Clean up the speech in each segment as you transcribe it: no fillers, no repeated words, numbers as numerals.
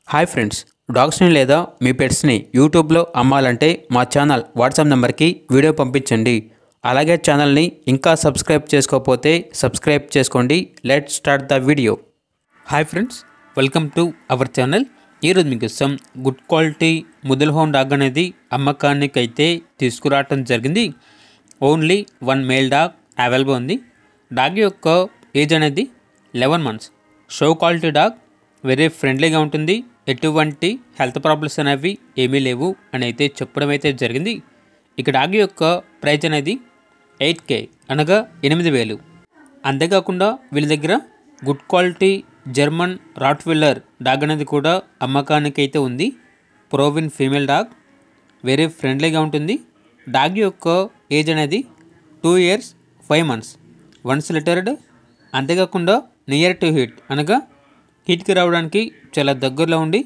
Hi friends, డాగ్స్ని లేదా మీ పెట్స్ని యూట్యూబ్లో అమ్మాలంటే మా ఛానల్ వాట్సాప్ నెంబర్కి వీడియో పంపించండి. అలాగే ఛానల్ని ఇంకా సబ్స్క్రైబ్ చేసుకోకపోతే సబ్స్క్రైబ్ చేసుకోండి. Let's start the video. Hi friends, welcome to our channel. ఈరోజు మీకోసం గుడ్ క్వాలిటీ ముదల్ హోమ్ డాగ్ అనేది అమ్మకానికి అయితే తీసుకురావటం జరిగింది. ఓన్లీ 1 మేల్ డాగ్ అవైలబుల్ ఉంది. డాగ్ యొక్క ఏజ్ అనేది 11 months. Show quality dog, very ఫ్రెండ్లీగా ఉంటుంది. ఎటువంటి హెల్త్ ప్రాబ్లమ్స్ అనేవి ఏమీ లేవు అని అయితే చెప్పడం అయితే జరిగింది. ఇక డాగ్ యొక్క ప్రైస్ అనేది 8K అనగా 8,000. అంతేకాకుండా వీళ్ళ దగ్గర good quality German Rottweiler dog అనేది కూడా అమ్మకానికి అయితే ఉంది. ప్రోవిన్ ఫీమేల్ డాగ్, వెరీ ఫ్రెండ్లీగా ఉంటుంది. డాగ్ యొక్క ఏజ్ అనేది 2 years 5 months. వన్స్ లిటర్డ్. అంతేకాకుండా నియర్ టు హీట్ అనగా హీట్కి రావడానికి చాలా దగ్గరలో ఉండి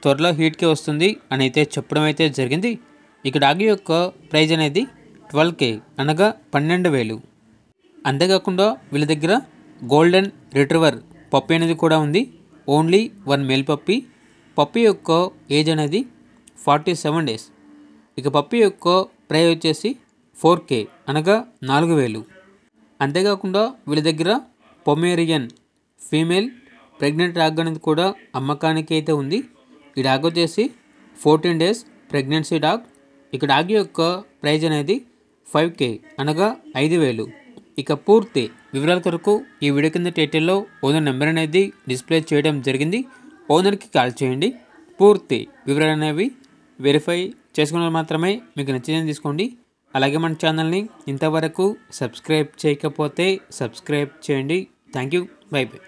త్వరలో హీట్కి వస్తుంది అని అయితే చెప్పడం అయితే జరిగింది. ఇక డాగ్ యొక్క ప్రైజ్ అనేది 12K అనగా 12,000. అంతేకాకుండా వీళ్ళ దగ్గర గోల్డెన్ రిట్రీవర్ పప్పీ అనేది కూడా ఉంది. Only 1 male puppy. పప్పీ యొక్క ఏజ్ అనేది 47 days. ఇక పప్పీ యొక్క ప్రైజ్ వచ్చేసి 4K అనగా 4,000. అంతేకాకుండా వీళ్ళ దగ్గర పొమేరియన్ ఫీమేల్ ప్రెగ్నెంట్ డాగ్ అనేది కూడా అమ్మకానికి అయితే ఉంది. ఈ డాగ్ వచ్చేసి 14 days ప్రెగ్నెన్సీ డాగ్. ఇక డాగ్ యొక్క ప్రైజ్ అనేది 5K అనగా 5,000. ఇక పూర్తి వివరాల కొరకు ఈ వీడియో కింద టైటిల్లో ఓనర్ నెంబర్ అనేది డిస్ప్లే చేయడం జరిగింది. ఓనర్కి కాల్ చేయండి. పూర్తి వివరాలు అనేవి వెరిఫై చేసుకున్న మాత్రమే మీకు నచ్చిందని తీసుకోండి. అలాగే మన ఛానల్ని ఇంతవరకు సబ్స్క్రైబ్ చేయకపోతే సబ్స్క్రైబ్ చేయండి. Thank you. By by.